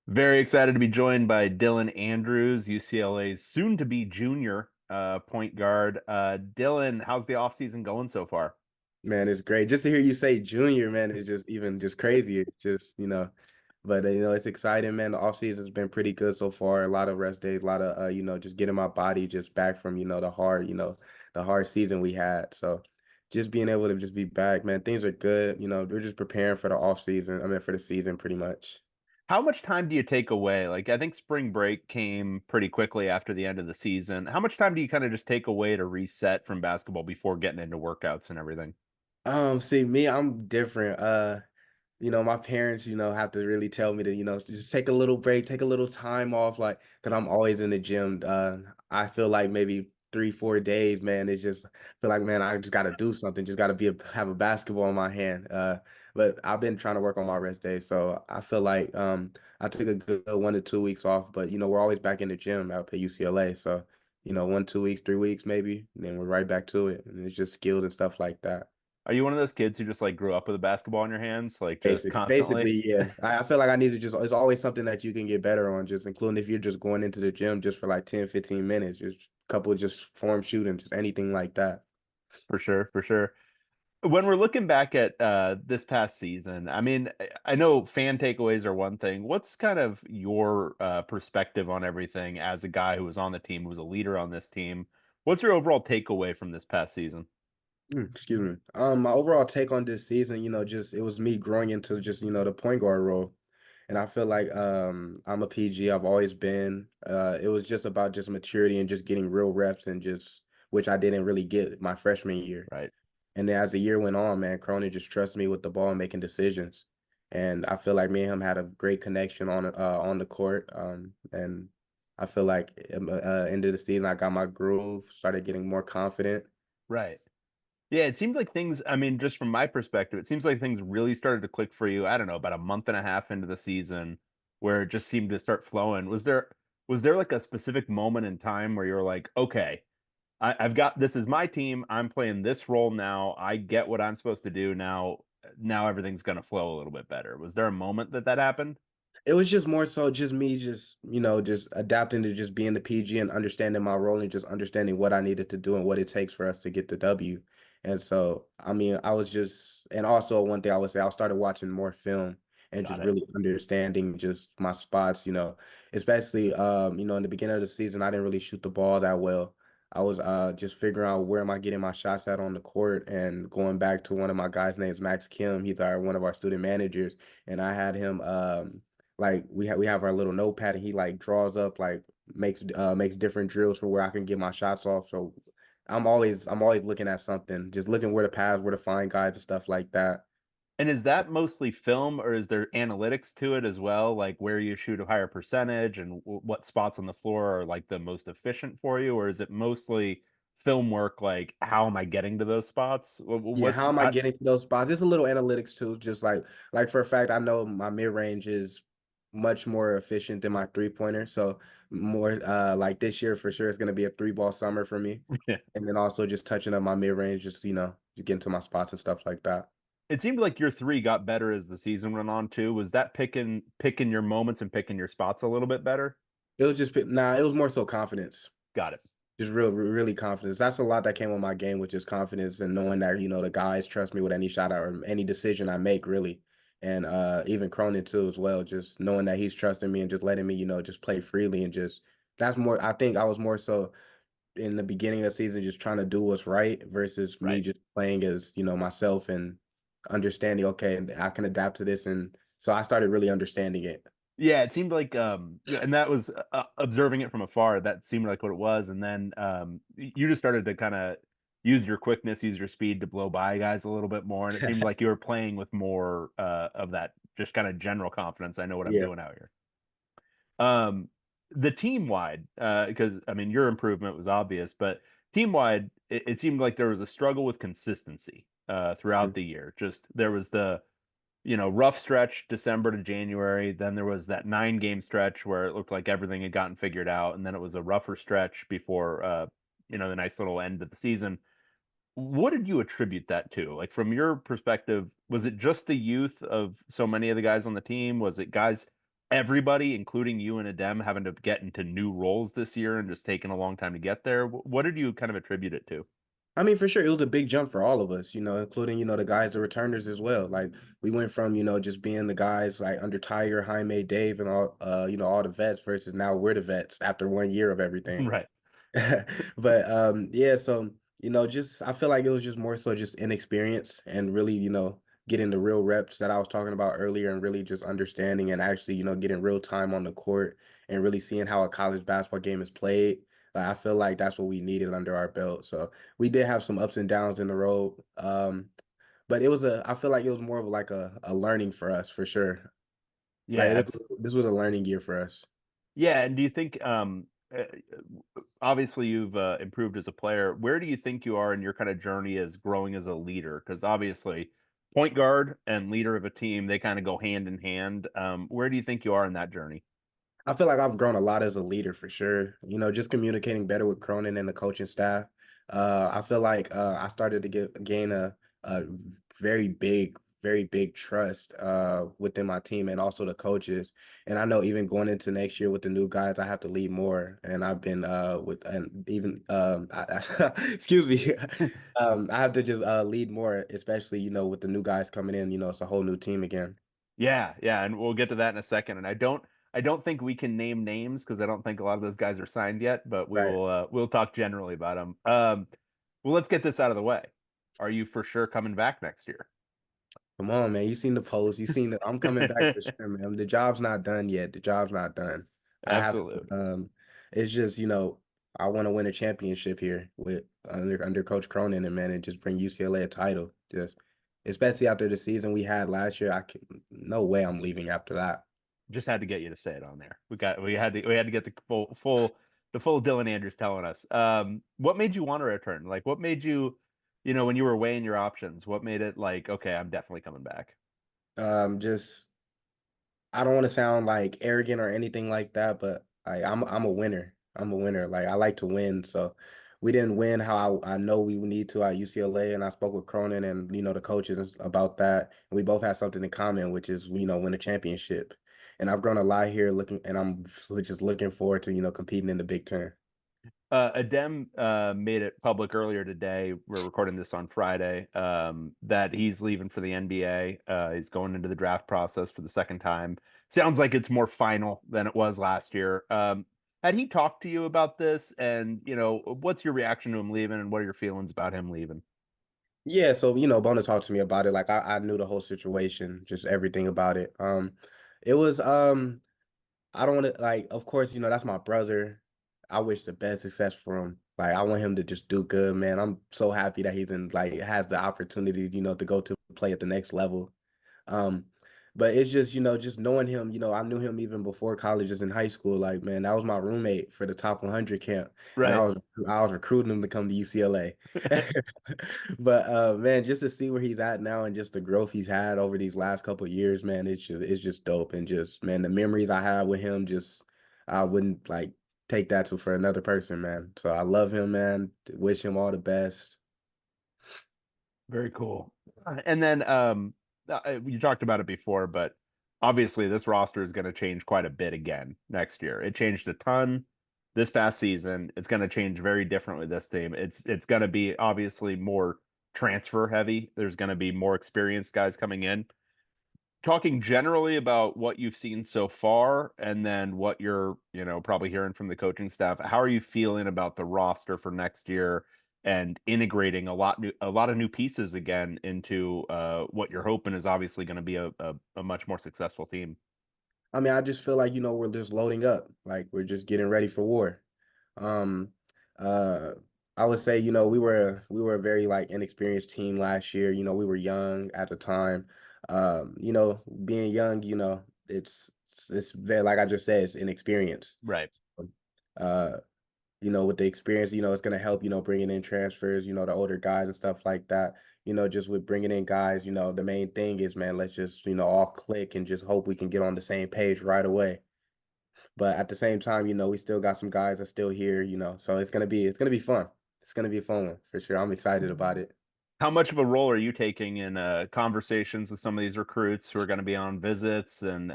Very excited to be joined by Dylan Andrews, UCLA's soon-to-be junior point guard. Dylan, how's the offseason going so far? Man, it's great. Just to hear you say junior, man, it's just even just crazy. It's just, but it's exciting, man. The offseason's been pretty good so far. A lot of rest days, a lot of just getting my body just back from, the hard season we had. So just being able to just be back, man, things are good. We're just preparing for the offseason. I mean, for the season pretty much. How much time do you take away? Like, I think spring break came pretty quickly after the end of the season. How much time do you kind of just take away to reset from basketball before getting into workouts and everything? See me, I'm different. My parents, have to really tell me to, just take a little break, take a little time off, like, because I'm always in the gym. I feel like maybe 3, 4 days, man. It's just feel like, man, I just got to do something. Just got to have a basketball in my hand. But I've been trying to work on my rest days, so I feel like I took a good 1 to 2 weeks off. But we're always back in the gym out at UCLA, so 1, 2 weeks, 3 weeks maybe, and then we're right back to it, and it's just skills and stuff like that. Are you one of those kids who just like grew up with a basketball in your hands, like just constantly? Basically, yeah. I feel like I need to just, it's always something that you can get better on, just including if you're just going into the gym just for like 10, 15 minutes, just a couple of just form shooting, just anything like that. For sure, for sure. When we're looking back at this past season, I mean, I know fan takeaways are one thing. What's kind of your perspective on everything as a guy who was on the team, who was a leader on this team? What's your overall takeaway from this past season? Excuse me. My overall take on this season, just it was me growing into just, the point guard role. And I feel like I'm a PG. I've always been. It was just about just maturity and just getting real reps and just which I didn't really get my freshman year. Right. And then as the year went on, man, Cronin just trusted me with the ball and making decisions. And I feel like me and him had a great connection on the court. And I feel like end of the season, I got my groove, started getting more confident. Right. Yeah, it seemed like things, I mean, just from my perspective, it seems like things really started to click for you, I don't know, about a month and a half into the season where it just seemed to start flowing. Was there like a specific moment in time where you're like, okay, I've got this is my team. I'm playing this role now. I get what I'm supposed to do now. Now everything's going to flow a little bit better. Was there a moment that that happened? It was just more so just me just, just adapting to just being the PG and understanding my role and just understanding what I needed to do and what it takes for us to get the W. And so, I mean, I was just, and also one thing I would say, I started watching more film and Got just it. really understanding just my spots, especially, in the beginning of the season, I didn't really shoot the ball that well. I was just figuring out where am I getting my shots at on the court and going back to one of my guys' names, Max Kim. He's one of our student managers, and I had him like we have our little notepad and he like draws up like makes different drills for where I can get my shots off. So I'm always looking at something, just looking where to pass, where to find guys and stuff like that. And is that mostly film or is there analytics to it as well? Like where you shoot a higher percentage and what spots on the floor are like the most efficient for you? Or is it mostly film work? Like how am I getting to those spots? Yeah, how am I getting to those spots? It's a little analytics too. Just like for a fact, I know my mid range is much more efficient than my 3 pointer. So more like this year for sure it's gonna be a 3 ball summer for me. And then also just touching up my mid range, just just getting to my spots and stuff like that. It seemed like your three got better as the season went on too. Was that picking your moments and picking your spots a little bit better? It was just it was more so confidence. Got it. Just really confidence. That's a lot that came with my game, which is confidence and knowing that, the guys trust me with any shot or any decision I make, really. And even Cronin too as well, just knowing that he's trusting me and just letting me, just play freely and just that's more I think I was more so in the beginning of the season just trying to do what's right versus me Right. just playing as, myself and understanding, okay, I can adapt to this. And so I started really understanding it. Yeah, it seemed like yeah, and that was observing it from afar, that seemed like what it was. And then you just started to kind of use your quickness, use your speed to blow by guys a little bit more. And it seemed like you were playing with more of that just kind of general confidence. I know what I'm Yeah. doing out here. The team wide, because I mean your improvement was obvious, but team wide, it seemed like there was a struggle with consistency throughout the year. Just there was the rough stretch December to January. Then there was that 9 game stretch where it looked like everything had gotten figured out, and then it was a rougher stretch before the nice little end of the season. What did you attribute that to? Like from your perspective, was it just the youth of so many of the guys on the team? Was it guys everybody, including you and Adem, having to get into new roles this year and just taking a long time to get there. What did you kind of attribute it to? I mean, for sure, it was a big jump for all of us, including, the guys, the returners as well. Like we went from, just being the guys like under Tiger, Jaime, Dave, and all, all the vets versus now we're the vets after 1 year of everything. Right. But yeah, so just I feel like it was just more so just inexperience and really, getting the real reps that I was talking about earlier and really just understanding and actually, getting real time on the court and really seeing how a college basketball game is played. Like I feel like that's what we needed under our belt. So we did have some ups and downs in the road. But I feel like it was more of like a learning for us for sure. Like Yeah, this was a learning year for us. yeah, and do you think obviously you've improved as a player. Where do you think you are in your kind of journey as growing as a leader? Because obviously point guard and leader of a team, they kind of go hand in hand. Where do you think you are in that journey? I feel like I've grown a lot as a leader for sure. Just communicating better with Cronin and the coaching staff. I feel like I started to gain a very big trust within my team and also the coaches. And I know even going into next year with the new guys, I have to lead more. And I've been with and even excuse me, I have to just lead more, especially with the new guys coming in. It's a whole new team again. Yeah, yeah, and we'll get to that in a second. And I don't think we can name names because I don't think a lot of those guys are signed yet, but we Right. will we'll talk generally about them. Well, let's get this out of the way. Are you for sure coming back next year? Come on, man. You seen the post. You seen I'm coming back for sure, man. The job's not done yet. The job's not done. I have Absolutely. it's just, I want to win a championship here with under Coach Cronin and man and just bring UCLA a title. Just especially after the season we had last year. No way I'm leaving after that. Just had to get you to say it on there. We had to get the full Dylan Andrews telling us. What made you want to return? Like what made you, when you were weighing your options, what made it like, okay, I'm definitely coming back? Just I don't want to sound like arrogant or anything like that, but I'm a winner. I'm a winner. Like I like to win. So we didn't win how I know we need to at UCLA, and I spoke with Cronin and the coaches about that. And we both had something in common, which is win a championship. And I've grown a lot here looking, and I'm just looking forward to competing in the Big Ten. Adem made it public earlier today. We're recording this on Friday. That he's leaving for the NBA. He's going into the draft process for the second time. Sounds like it's more final than it was last year. Had he talked to you about this? And what's your reaction to him leaving, and what are your feelings about him leaving? Yeah, so Bona talked to me about it. Like I knew the whole situation, just everything about it. It was I don't want to like, of course, that's my brother. I wish the best success for him. Like, I want him to just do good, man. I'm so happy that he's in like has the opportunity, to go to play at the next level. Um, but it's just, just knowing him, I knew him even before college, just in high school. Like, man, that was my roommate for the top 100 camp, and I Right. was I was recruiting him to come to UCLA. But man, just to see where he's at now and just the growth he's had over these last couple of years, man, it's just dope. And just man, the memories I have with him, just I wouldn't like take that to for another person, man. So I love him, man. Wish him all the best. Very cool. And then you talked about it before, but obviously this roster is going to change quite a bit again next year. It changed a ton this past season. It's going to change very differently this team. It's going to be obviously more transfer heavy. There's going to be more experienced guys coming in. Talking generally about what you've seen so far and then what you're, probably hearing from the coaching staff, how are you feeling about the roster for next year and integrating a lot of new pieces again into what you're hoping is obviously going to be a much more successful team? I mean, I just feel like, we're just loading up. Like we're just getting ready for war. Um, uh, I would say, we were a very like inexperienced team last year. We were young at the time. Being young, it's very like I just said, it's inexperience. Right. Uh, with the experience, it's going to help, bringing in transfers, the older guys and stuff like that. Just with bringing in guys, the main thing is, man, let's just, all click and just hope we can get on the same page right away. But at the same time, we still got some guys that's still here, so it's gonna be fun. It's gonna be a fun one for sure. I'm excited about it. How much of a role are you taking in conversations with some of these recruits who are going to be on visits and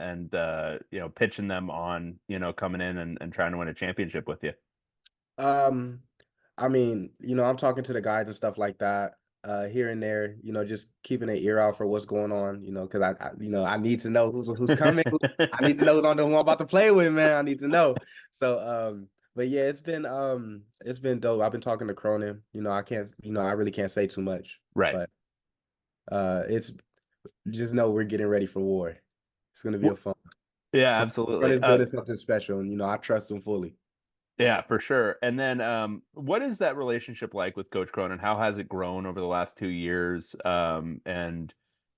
pitching them on coming in and trying to win a championship with you? Um, I mean, I'm talking to the guys and stuff like that, here and there, just keeping an ear out for what's going on, because I need to know who's coming. I need to know who I'm about to play with, man. I need to know. So, but yeah, it's been dope. I've been talking to Cronin. I really can't say too much, Right. but it's just know we're getting ready for war. It's gonna be a fun. Yeah, absolutely. Cronin's building something special, and I trust him fully. Yeah, for sure. And then, what is that relationship like with Coach Cronin? How has it grown over the last 2 years? And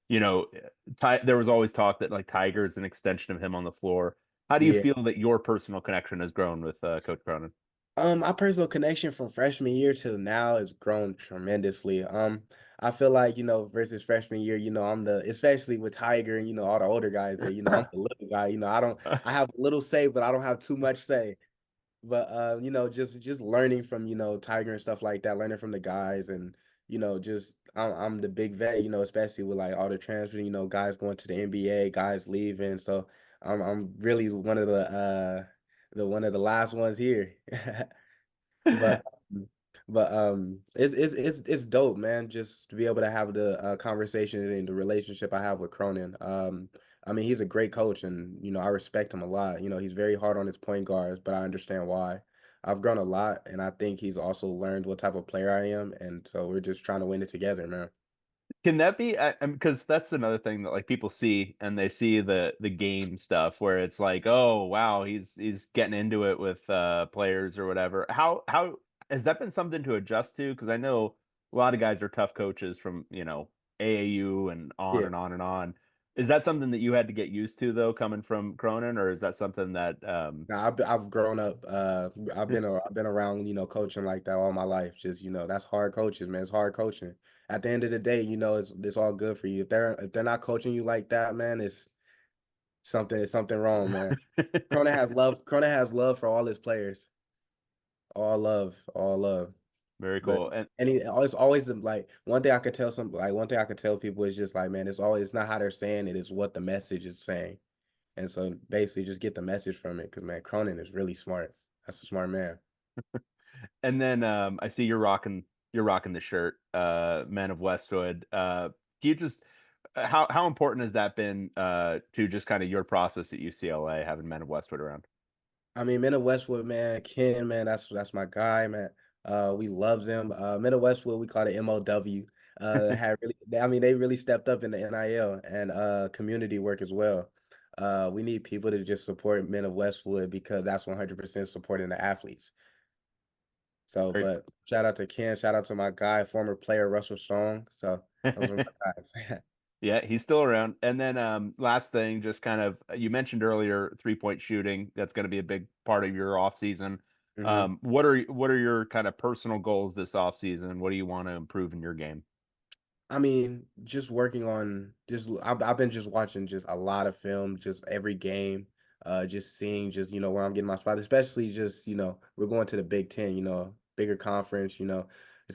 you know, there was always talk that like Tiger is an extension of him on the floor. How do you Yeah. feel that your personal connection has grown with Coach Cronin? My personal connection from freshman year till now has grown tremendously. I feel like, versus freshman year, especially with Tiger and, all the older guys there, I'm the little guy, I have a little say, but I don't have too much say. But just learning from, Tiger and stuff like that, learning from the guys and, just I'm the big vet, especially with like all the transfer, guys going to the NBA, guys leaving. So I'm really one of the one of the last ones here. But it's dope, man. Just to be able to have the conversation and the relationship I have with Cronin. I mean, he's a great coach, and I respect him a lot. He's very hard on his point guards, but I understand why. I've grown a lot, and I think he's also learned what type of player I am, and so we're just trying to win it together, man. Can that be because that's another thing that like people see and they see the game stuff where it's like, oh wow, he's getting into it with players or whatever. How has that been something to adjust to? Because I know a lot of guys are tough coaches from, AAU and on Yeah. and on and on. Is that something that you had to get used to though, coming from Cronin, or is that something that Now I've grown up. I've been around, coaching like that all my life. Just that's hard coaches, man. It's hard coaching. At the end of the day, it's all good for you. If they're not coaching you like that, man, it's something wrong, man. Cronin has love. Cronin has love for all his players. All love, all love. very But cool. And it's always like one thing I could tell people is just like, man, it's not how they're saying it, it's what the message is saying. And so basically just get the message from it because man, Cronin is really smart. That's a smart man. And then I see you're rocking the shirt, Men of Westwood. Can you just how important has that been to just kind of your process at UCLA having Men of Westwood around? I mean, Men of Westwood, man, Ken, man, that's my guy, man. We love them. Men of Westwood, we call it MOW. Had really, I mean, they really stepped up in the NIL and community work as well. We need people to just support Men of Westwood because that's 100% supporting the athletes. So, Very but shout out to Ken, shout out to my guy, former player Russell Strong. So those are cool. my guys. Yeah, he's still around. And then last thing, just kind of you mentioned earlier 3-point shooting. That's going to be a big part of your off season. hmm What are your kind of personal goals this off season? What do you want to improve in your game? I mean, just working on just I've been just watching just a lot of film, just every game, just seeing just where I'm getting my spot, especially just we're going to the Big Ten, bigger conference, we're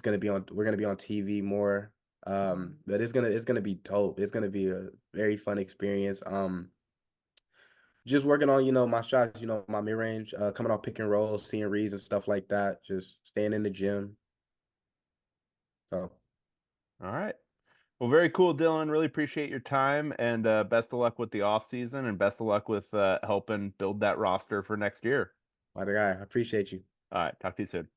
gonna be on TV more, but it's gonna be dope. It's gonna be a very fun experience. Just working on my shots, my mid range, coming off pick and roll, seeing reads and stuff like that. Just staying in the gym. So. All right. Well, very cool, Dylan. Really appreciate your time and best of luck with the off season and best of luck with helping build that roster for next year. My guy, I appreciate you. All right. Talk to you soon.